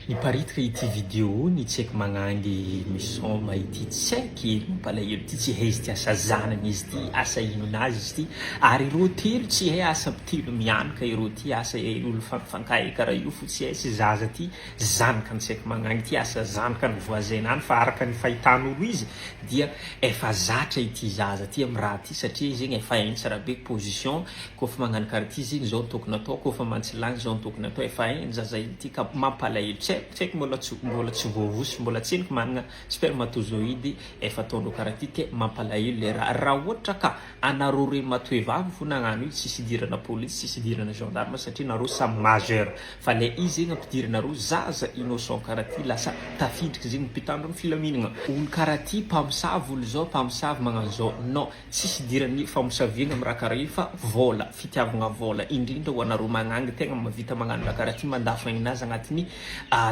Niparitaka ity vidéo ny tsy haiko magnangy misoma ity tsy haiky mampalahelo ity tsy hay izy ty asa zanany izy ty asa ino nazy izy ty ary ireo telo tsy hay asa telo mianaka ireo ty asa olo fankahy karaha io fo tsy hay sy zaza ty zanaka ny tsy haiko magnangy ty asa zanaka ny voisin any fa araka ny fahitan'olo izy dia efa zatra ity zaza ty amin'ny raha ty satria izy igny efa hainy tsara be position kofa magnano karaha ty izy igny zao tokony atao kofa mantsilany zao tokony atao efa hainy zaza ity ka mampalahelo tsy haiko mbola tsy voavosy mbola tsy haiko managna spermatozoïde efa ataondreo karaha ty ke mampalahelo le raha ohatra ka anareo re matoe vavy fo nagnano io tsisy idirana police tsisy idirana gendarme satria nareo samy majeur fa le izy igny ampidiranareo zaza innocent karaha ty lasa tafidriky zegny mpitandro amin'ny filaminagna olo karaha ty mpamosavy olo zao mpamosavy magnano zao non tsisy idirany famosaviagna amin'ny raha karaha io fa vola fitiavagna vola indrindra ho anareo magnangy tegna mavita magnano raha karaha ty mandafo aignazy agnatin'ny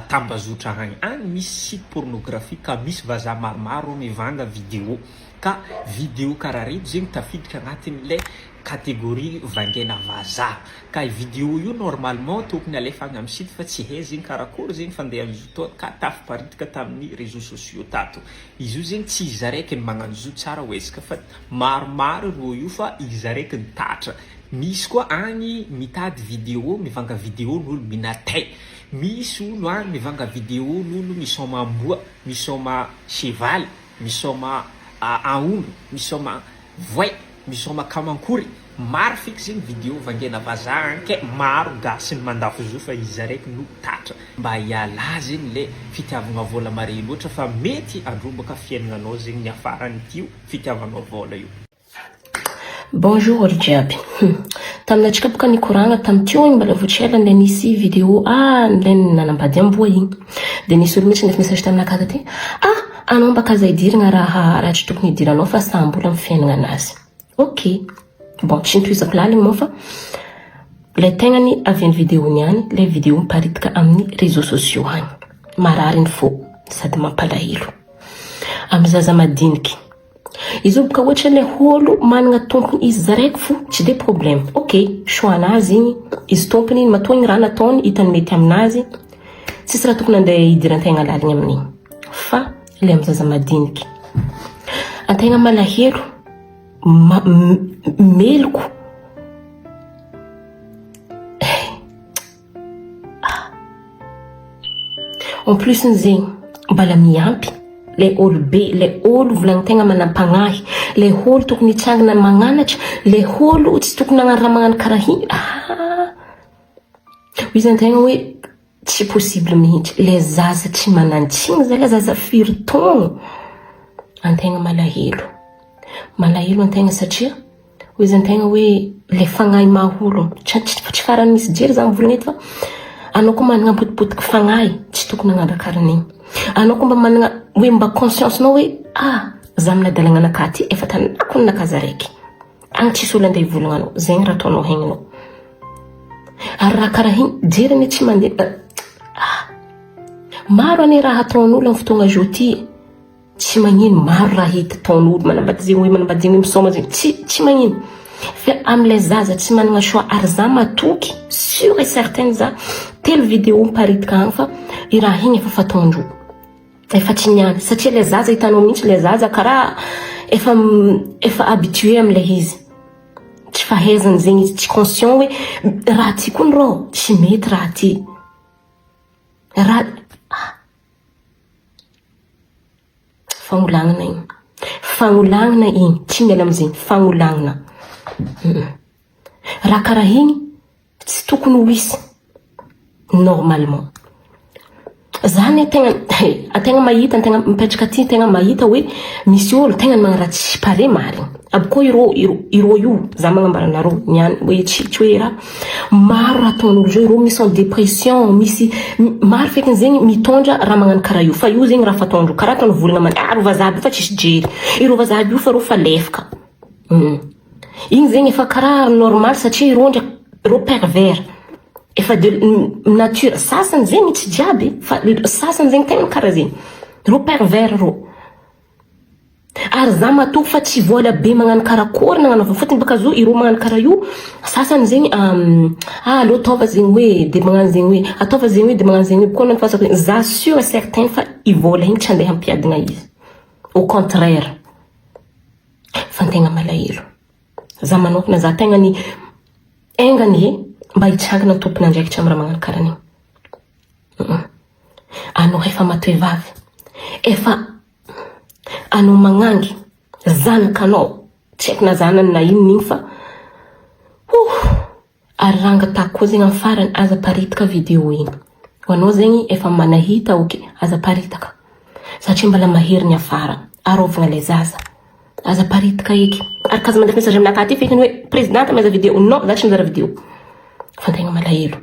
tambazotra agny misy site pornographie ka misy vazaha maromaro mivanga vidéo ka vidéo karaha reto zegny tafiditra agnatin'le catégorie vangaina vazaha ka vidéo io normalement tokony alefa agny amin'ny site fa tsy hay zegny karakory zegny fandeha am'izy tô ka tafiparitaka tamin'ny réseaux sociaux tato izy io zegny tsy izy araiky ny magnano zo tsara hoesaka fa maromaro ireo io fa izy araiky ny tatra misy koa agny mitady vidéo mivanga vidéo n'olo minatay misy olo agny mivanga vidéo n'olo misoma amboa misoma cheval misoma aomby misoma voay misoma kamankory maro fiky zegny vidéo vangaina vazaha agny ke maro gasy ny mandafo zo fa izy araiky no tatra mba hiala zegny le fitiavagna vola mare loatra fa mety andrombaka fiaignanao zegny ny afaran'itio fitiavanao vola io. Bonjour olo jiaby. Taminantsika boka nikoragna tamitio igny mbola voatrela le nisy vidéo le nanambady amboa igny. De nisy olo mihitsy nefa message taminakahy ty. Anao mba kaza idiragna raha tsy tokony idiranao fa sambola amin'ny fiaignanazy. Ok. Bon, tsy nitoizako laligny moa fa le tegnany avy ny vidéo niany, le vidéo miparitika amin'ny réseaux sociaux agny. Marary ny fo, sady mampalahelo. Amy zaza madiniky. Izy io boka ohatra le holo managna tompony izy zaraiky fo, tsy de problème. Ok, choix anazy igny, izy tompony igny matoa igny raha nataony hitany mety aminazy, tsisy raha tokony andeha idiran-tegna laligny amin'igny. Fa le amy zaza madiniky. Antegna malahelo, meloko. En plus n'zegny, mbala miampy. Le olo be, le olo volagnin-tegna manampagnahy, le olo tokony hitsangana magnanatra, le olo tsy tokony hagnano raha magnano karaha igny. Izy antegna hoe tsy possible mihitsy. Le zaza tsy manantsigny zay, le zaza firy-taogno. Antegna malahelo. Malahelo antegna satria izy antegna hoe le fagnahy maholo. Tsy farany misy jery za mivolagna eto fa anao koa managna potipotiky fagnahy, tsy tokony hagnano raha karaha igny. Anao koa mba managna hoe mba conscience nao hoe za amina dalagna anakahy ty efa tanako ny nakaza raiky. Agny tsisy olo andeha hivolagna anao, zegny raha ataonao haigninao. Ary raha karaha igny jeriny tsy mandeha. Maro ane raha ataon'olo amin'ny fotoagna zao ty. Tsy magnino maro raha hita ataon'olo manambady zegny hoe manambady zegny misoma zegny tsy magnino. Fa am'le zaza tsy managna choix ary za matoky sûr et certain za telo vidéo miparitika agny fa i raha igny efa fataondro. Efa tsy niany satria le zaza hitanao mihitsy le zaza karaha efa habitué am'le izy. Tsy fahaizany zegny izy tsy conscient hoe raha ty koa rô tsy mety raha ty. Fagnolagnana igny tsy miala am'zegny fagnolagnana. Raha karaha igny tsy tokony ho hisy normalement. Zany ategna mahita, ategna mipetraka aty, ategna mahita hoe misy olo tegna magnaraha tsy pare marigny. Aby koa irô io za magnambara anareo niany hoe tsy hoe raha maro raha ataon'olo zao irô misy en dépression, misy maro fekiny zegny mitondra raha magnano karaha io fa io zegny raha fataondreo karaha ataony volagna rô vazaha io fa tsisy jery, irô vazaha io fa rô fa lefaka. Igny zegny efa karaha normal satria irô pervers. Efa de nature sasany zegny tsy jiaby fa sasany zegny tegna karaha zegny. Rô pervers rô. Ary za matoa fa tsy vola be magnano karakory nagnanaovana fotony baka zo ireo magnano kara io sasany zegny alô ataova zegny hoe de magnano zegny hoe ataova zegny hoe de magnano zegny hoe koa nany fasako za sûr et certain fa i vola igny tsy andeha hampiadina izy au contraire fa tegna malahelo za manokana za tegna ny engany mba hitsangana tompona ndraikitra amira magnano karan'igny anao efa matoe vavy efa anao magnangy zanakanao tsy haiko na zanany na inon'igny fa ary ranga takoa zegny amin'ny farany aza paritaka video igny ho anao zegny efa manahita oke aza paritaka satria mbala mahery ny afara arovagna le zaza aza paritaka eky ary kaza mandefa message aminakaty fekiny hoe présidente maza video non za tsy mizara video fa tegna malahelo